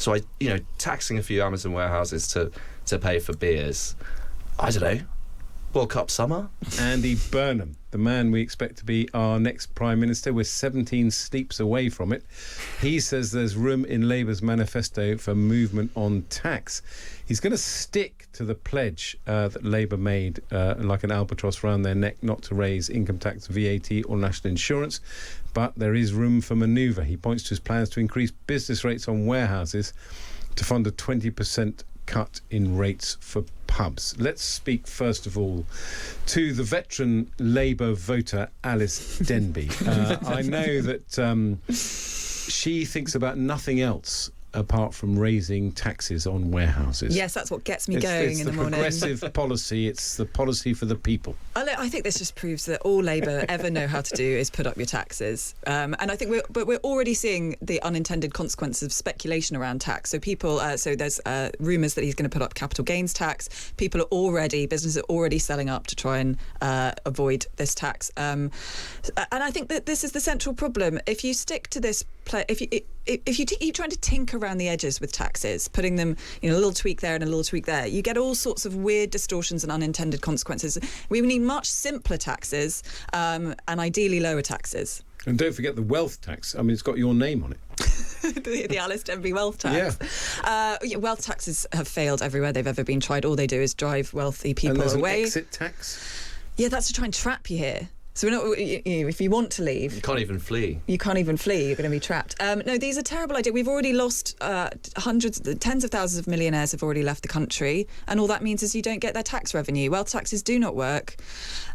So taxing a few Amazon warehouses to pay for beers, I don't know, World Cup summer? Andy Burnham, the man we expect to be our next Prime Minister. We're 17 sleeps away from it. He says there's room in Labour's manifesto for movement on tax. He's going to stick to the pledge that Labour made, like an albatross around their neck, not to raise income tax, VAT or national insurance. But there is room for manoeuvre. He points to his plans to increase business rates on warehouses to fund a 20% cut in rates for pubs. Let's speak first of all to the veteran Labour voter Alice Denby. I know that she thinks about nothing else apart from raising taxes on warehouses. Yes, that's what gets me going in the morning. It's the progressive policy. It's the policy for the people. I think this just proves that all Labour ever know how to do is put up your taxes. And I think we're already seeing the unintended consequences of speculation around tax. So so there's rumours that he's going to put up capital gains tax. Businesses are already selling up to try and avoid this tax. And I think that this is the central problem. If you stick to this, if you keep trying to tinker around the edges with taxes, putting them, a little tweak there and a little tweak there, you get all sorts of weird distortions and unintended consequences. We need much simpler taxes and ideally lower taxes. And don't forget the wealth tax. I mean, it's got your name on it. the Alice Denby wealth tax. Yeah. Wealth taxes have failed everywhere they've ever been tried. All they do is drive wealthy people away. And there's an exit tax? Yeah, that's to try and trap you here. So we're not, if you want to leave... You can't even flee. You're going to be trapped. No, these are terrible ideas. We've already lost tens of thousands of millionaires have already left the country, and all that means is you don't get their tax revenue. Wealth taxes do not work.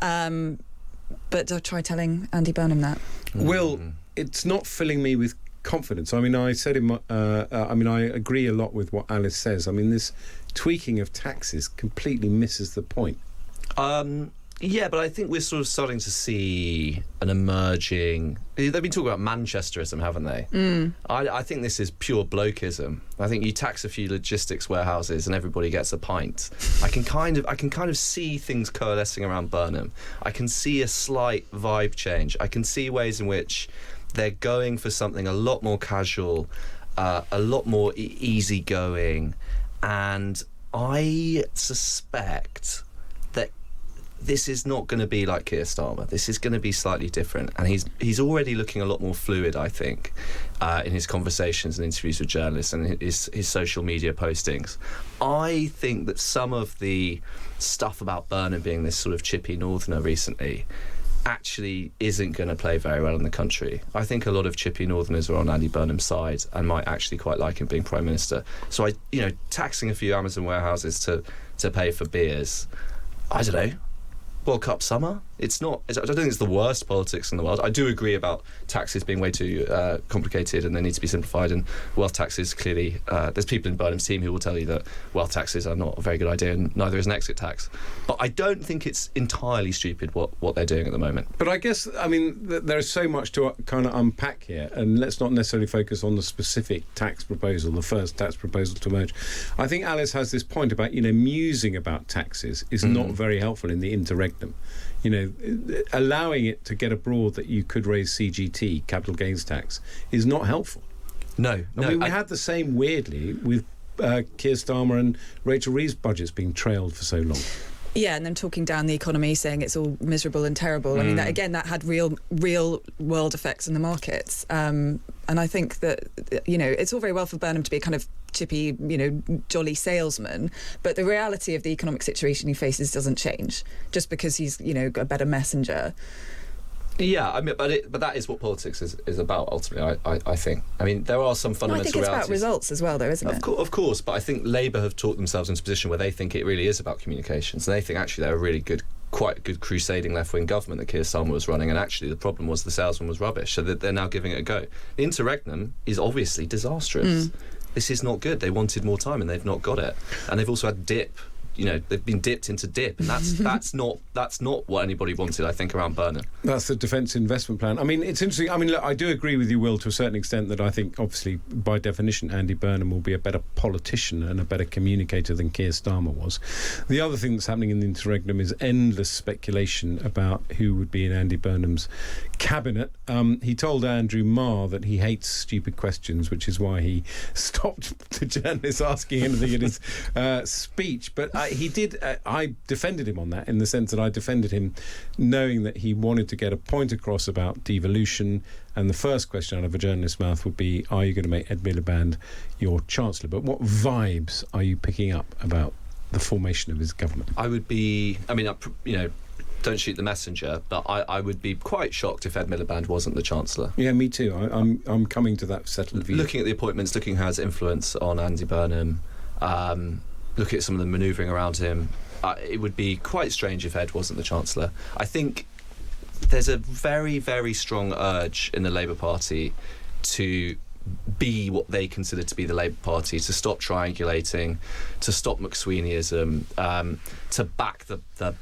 But try telling Andy Burnham that. Will, it's not filling me with confidence. I mean, I said I agree a lot with what Alice says. I mean, this tweaking of taxes completely misses the point. Yeah, but I think we're sort of starting to see an emerging... They've been talking about Manchesterism, haven't they? I think this is pure Blokeism. I think you tax a few logistics warehouses and everybody gets a pint. I can kind of see things coalescing around Burnham. I can see a slight vibe change. I can see ways in which they're going for something a lot more casual, a lot more easygoing, and I suspect that this is not going to be like Keir Starmer. This is going to be slightly different, and he's already looking a lot more fluid, I think, in his conversations and interviews with journalists and his social media postings. I think that some of the stuff about Burnham being this sort of chippy northerner recently actually isn't going to play very well in the country. I think a lot of chippy northerners are on Andy Burnham's side and might actually quite like him being Prime Minister. So taxing a few Amazon warehouses to pay for beers, I don't know, World Cup summer? I don't think it's the worst politics in the world. I do agree about taxes being way too complicated and they need to be simplified, and wealth taxes, clearly, there's people in Burnham's team who will tell you that wealth taxes are not a very good idea, and neither is an exit tax. But I don't think it's entirely stupid what they're doing at the moment. But I guess, there's so much to kind of unpack here, and let's not necessarily focus on the specific tax proposal, the first tax proposal to emerge. I think Alice has this point about, musing about taxes is not very helpful in the interregnum. Allowing it to get abroad that you could raise CGT, capital gains tax, is not helpful. No. We had the same, weirdly, with Keir Starmer and Rachel Reeves' budgets being trailed for so long. Yeah, and them talking down the economy, saying it's all miserable and terrible. I mean, that had real world effects in the markets. And I think that, it's all very well for Burnham to be a kind of chippy, jolly salesman, but the reality of the economic situation he faces doesn't change just because he's, a better messenger. Yeah, but that is what politics is about, ultimately, I think. There are some fundamental realities. I think it's about results as well, though, isn't it? Of course, but I think Labour have talked themselves into a position where they think it really is about communications, and they think actually they're a really quite good crusading left-wing government that Keir Starmer was running, and actually the problem was the salesman was rubbish, so that they're now giving it a go. The interregnum is obviously disastrous. This is not good. They wanted more time and they've not got it. And they've also had dip they've been dipped into dip, and that's not what anybody wanted, I think, around Burnham. That's the Defence Investment Plan. I mean, it's interesting. I mean, look, I do agree with you, Will, to a certain extent, that I think, obviously, by definition, Andy Burnham will be a better politician and a better communicator than Keir Starmer was. The other thing that's happening in the interregnum is endless speculation about who would be in Andy Burnham's cabinet. He told Andrew Marr that he hates stupid questions, which is why he stopped the journalists asking anything in his speech. But I defended him on that, in the sense that I defended him knowing that he wanted to get a point across about devolution, and the first question out of a journalist's mouth would be, are you going to make Ed Miliband your Chancellor? But what vibes are you picking up about the formation of his government? Don't shoot the messenger, but I would be quite shocked if Ed Miliband wasn't the Chancellor. Yeah, me too. I'm coming to that settled view. Looking at the appointments, looking how his influence on Andy Burnham, looking at some of the manoeuvring around him, it would be quite strange if Ed wasn't the Chancellor. I think there's a very, very strong urge in the Labour Party to be what they consider to be the Labour Party, to stop triangulating, to stop McWeenyism, to back the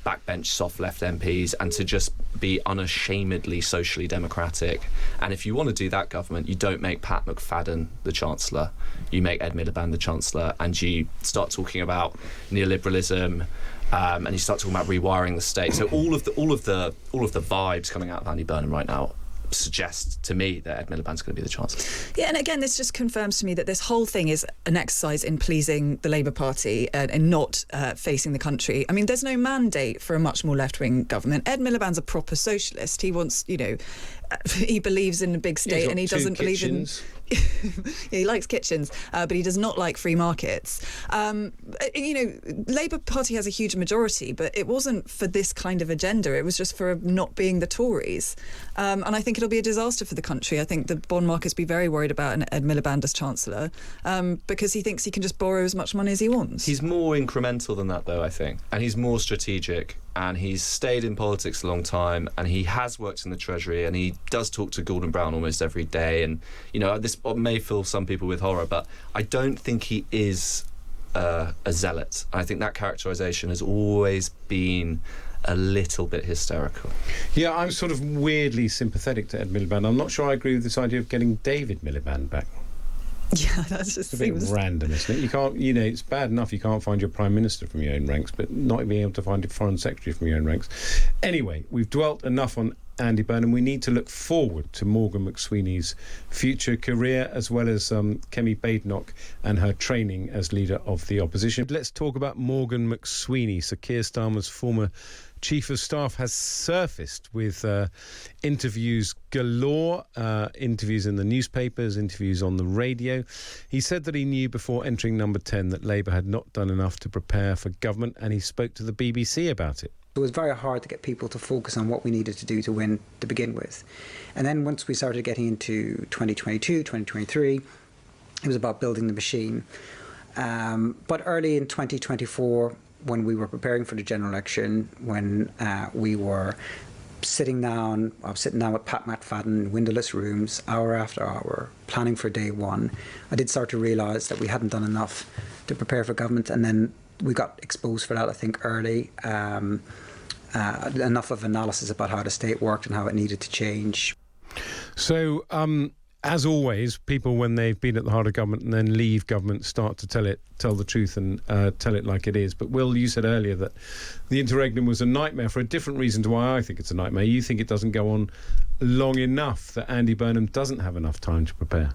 backbench soft left MPs, and to just be unashamedly socially democratic. And if you want to do that government, you don't make Pat McFadden the Chancellor, you make Ed Miliband the Chancellor, and you start talking about neoliberalism, and you start talking about rewiring the state. So all of the vibes coming out of Andy Burnham right now suggest to me that Ed Miliband's going to be the Chancellor. Yeah, and again, this just confirms to me that this whole thing is an exercise in pleasing the Labour Party and not facing the country. I mean, there's no mandate for a much more left-wing government. Ed Miliband's a proper socialist. He wants, he believes in a big state, and he doesn't believe in... Yeah, he likes kitchens, but he does not like free markets. Labour Party has a huge majority, but it wasn't for this kind of agenda. It was just for not being the Tories. And I think it'll be a disaster for the country. I think the bond markets be very worried about an Ed Miliband as Chancellor, because he thinks he can just borrow as much money as he wants. He's more incremental than that, though, I think. And he's more strategic. And he's stayed in politics a long time, and he has worked in the Treasury, and he does talk to Gordon Brown almost every day. And, this may fill some people with horror, but I don't think he is a zealot. I think that characterisation has always been a little bit hysterical. Yeah, I'm sort of weirdly sympathetic to Ed Miliband. I'm not sure I agree with this idea of getting David Miliband back. Yeah, that's just a bit random, isn't it? You can't, it's bad enough you can't find your Prime Minister from your own ranks, but not being able to find your Foreign Secretary from your own ranks. Anyway, we've dwelt enough on Andy Burnham. We need to look forward to Morgan McSweeney's future career, as well as Kemi Badenoch and her training as leader of the opposition. Let's talk about Morgan McSweeney. Sir Keir Starmer's former Chief of Staff has surfaced with interviews galore, interviews in the newspapers, interviews on the radio. He said that he knew before entering Number 10 that Labour had not done enough to prepare for government, and he spoke to the BBC about it. It was very hard to get people to focus on what we needed to do to win to begin with. And then once we started getting into 2022, 2023, it was about building the machine. But early in 2024, when we were preparing for the general election, when we were sitting down with Pat McFadden in windowless rooms, hour after hour, planning for day one, I did start to realise that we hadn't done enough to prepare for government, and then we got exposed for that, I think, early. Enough of analysis about how the state worked and how it needed to change. So, as always, people, when they've been at the heart of government and then leave government, start to tell the truth and tell it like it is. But Will, you said earlier that the interregnum was a nightmare for a different reason to why I think it's a nightmare. You think it doesn't go on long enough, that Andy Burnham doesn't have enough time to prepare.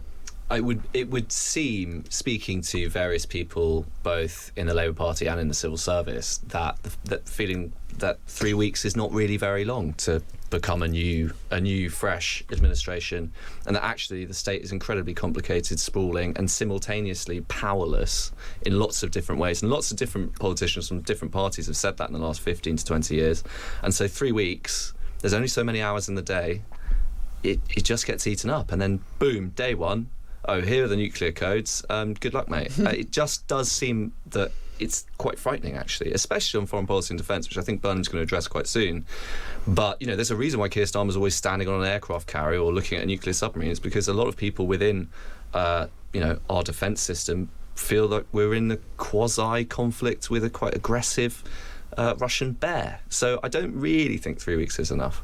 It would seem, speaking to various people both in the Labour Party and in the civil service, that feeling that 3 weeks is not really very long to become a new fresh administration, and that actually the state is incredibly complicated, sprawling, and simultaneously powerless in lots of different ways. And lots of different politicians from different parties have said that in the last 15 to 20 years. And so 3 weeks, there's only so many hours in the day, it just gets eaten up, and then boom, day one, oh, here are the nuclear codes, good luck, mate. It just does seem that it's quite frightening, actually, especially on foreign policy and defence, which I think Burnham's going to address quite soon. But, there's a reason why Keir Starmer's always standing on an aircraft carrier or looking at a nuclear submarine. It's because a lot of people within, our defence system feel like we're in a quasi-conflict with a quite aggressive Russian bear. So I don't really think 3 weeks is enough.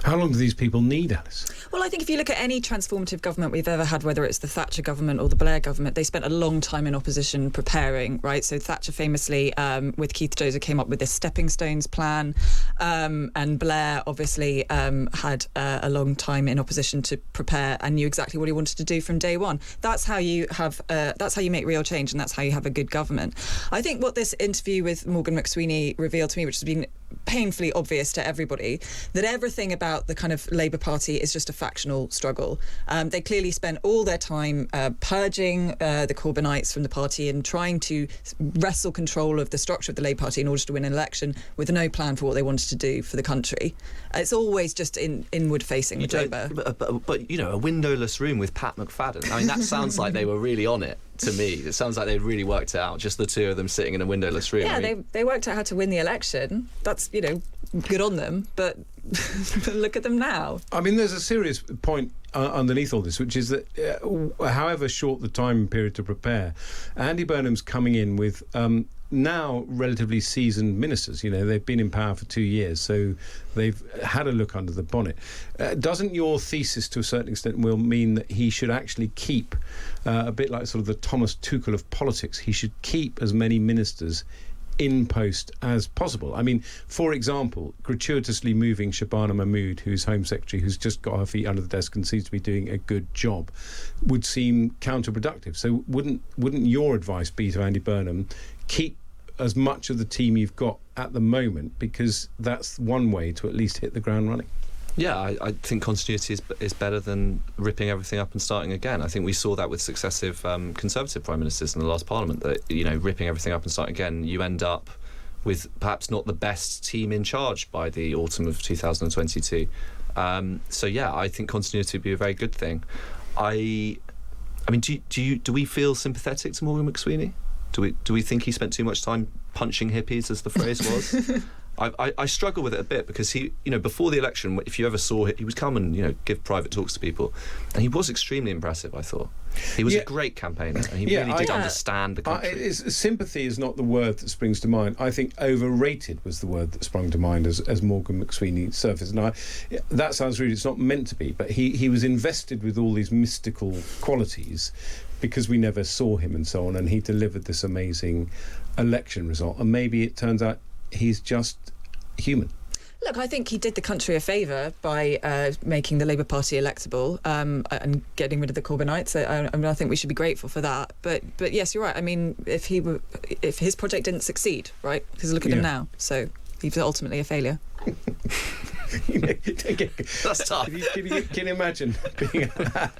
How long do these people need, Alice? Well, I think if you look at any transformative government we've ever had, whether it's the Thatcher government or the Blair government, they spent a long time in opposition preparing, right? So Thatcher famously, with Keith Joser, came up with this stepping stones plan, and Blair obviously had a long time in opposition to prepare and knew exactly what he wanted to do from day one. That's how you have, that's how you make real change, and that's how you have a good government. I think what this interview with Morgan McSweeney revealed to me, which has been painfully obvious to everybody, that everything about the kind of Labour Party is just a factional struggle. They clearly spent all their time purging the Corbynites from the party and trying to wrestle control of the structure of the Labour Party in order to win an election, with no plan for what they wanted to do for the country. It's always just inward facing with Labour. But you know, a windowless room with Pat McFadden. I mean, that sounds like they were really on it. To me, it sounds like they'd really worked it out, just the two of them sitting in a windowless room. Yeah, I mean, they worked out how to win the election. That's, you know, good on them, but look at them now. I mean, there's a serious point underneath all this, which is that however short the time period to prepare, Andy Burnham's coming in with now relatively seasoned ministers. You know, they've been in power for 2 years, so they've had a look under the bonnet. Doesn't your thesis, to a certain extent, Will, mean that he should actually keep, a bit like sort of the Thomas Tuchel of politics, he should keep as many ministers in post as possible? I mean, for example, gratuitously moving Shabana Mahmood, who's Home Secretary, who's just got her feet under the desk and seems to be doing a good job, would seem counterproductive. So wouldn't your advice be to Andy Burnham, keep as much of the team you've got at the moment, because that's one way to at least hit the ground running? Yeah, I think continuity is better than ripping everything up and starting again. I think we saw that with successive Conservative Prime Ministers in the last Parliament, that, you know, ripping everything up and starting again, you end up with perhaps not the best team in charge by the autumn of 2022. So yeah, I think continuity would be a very good thing. I mean, do we feel sympathetic to Morgan McSweeney? Do we think he spent too much time punching hippies, as the phrase was? I struggle with it a bit, because he, you know, before the election, if you ever saw it, he would come and, you know, give private talks to people, and he was extremely impressive. I thought he was a great campaigner, and he really did understand the country. Sympathy is not the word that springs to mind. I think overrated was the word that sprung to mind as Morgan McSweeney surfaced. And that sounds rude. It's not meant to be, but he was invested with all these mystical qualities because we never saw him and so on, and he delivered this amazing election result. And maybe it turns out he's just human. Look, I think he did the country a favour by making the Labour Party electable and getting rid of the Corbynites. I think we should be grateful for that. But yes, you're right. I mean, if his project didn't succeed, right? Because look at him now. So he was ultimately a failure. That's tough. Can you imagine being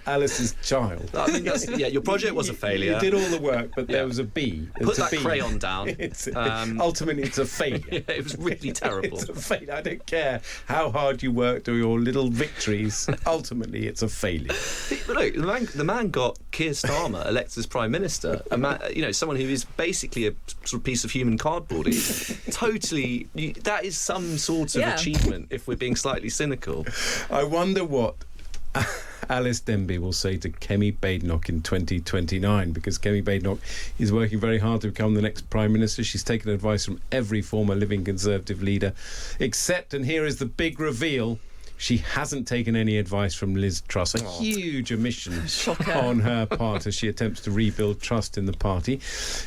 Alice's child? I mean, your project was a failure. You did all the work, but there was a B. Put that crayon down. Ultimately, it's a failure. Yeah, it was really terrible. It's a failure. I don't care how hard you worked or your little victories. Ultimately, it's a failure. But look, the man got Keir Starmer elected as Prime Minister. A man, you know, someone who is basically a sort of piece of human cardboard. That is some sort of achievement, if we're being slightly cynical. I wonder what Alice Denby will say to Kemi Badenoch in 2029, because Kemi Badenoch is working very hard to become the next Prime Minister. She's taken advice from every former living Conservative leader, except, and here is the big reveal, she hasn't taken any advice from Liz Truss. A huge omission on her part as she attempts to rebuild trust in the party.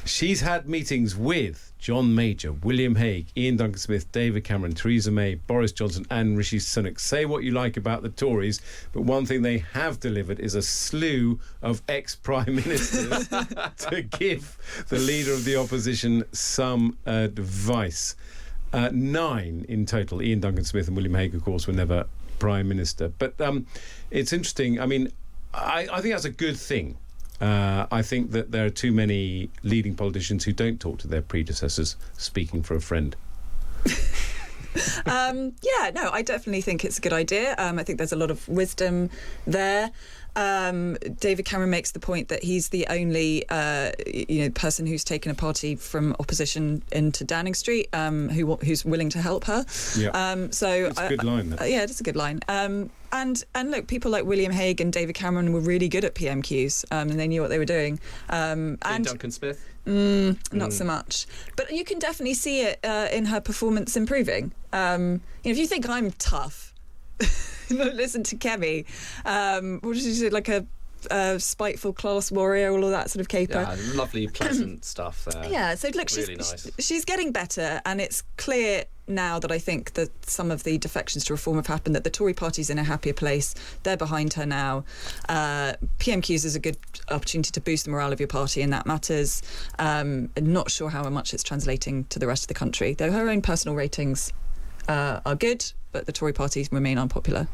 She's had meetings with John Major, William Hague, Ian Duncan-Smith, David Cameron, Theresa May, Boris Johnson and Rishi Sunak. Say what you like about the Tories, but one thing they have delivered is a slew of ex-Prime Ministers to give the leader of the opposition some advice. 9 in total. Ian Duncan-Smith and William Hague, of course, were never Prime Minister. But it's interesting. I mean, I think that's a good thing. I think that there are too many leading politicians who don't talk to their predecessors, speaking for a friend. I definitely think it's a good idea. I think there's a lot of wisdom there. David Cameron makes the point that he's the only person who's taken a party from opposition into Downing Street who's willing to help her. Yeah. So it's a good line. That. Yeah, it is a good line. And look, people like William Hague and David Cameron were really good at PMQs, and they knew what they were doing. And Duncan Smith? Not so much. But you can definitely see it in her performance improving. If you think I'm tough, listen to Kemi. What did she say? Like a spiteful class warrior, all of that sort of caper. Yeah, lovely, pleasant stuff there. Yeah, so look, really nice. She's getting better, and it's clear now that I think that some of the defections to reform have happened, that the Tory party's in a happier place. They're behind her now. PMQs is a good opportunity to boost the morale of your party, and that matters. Not sure how much it's translating to the rest of the country, though her own personal ratings are good, but the Tory parties remain unpopular.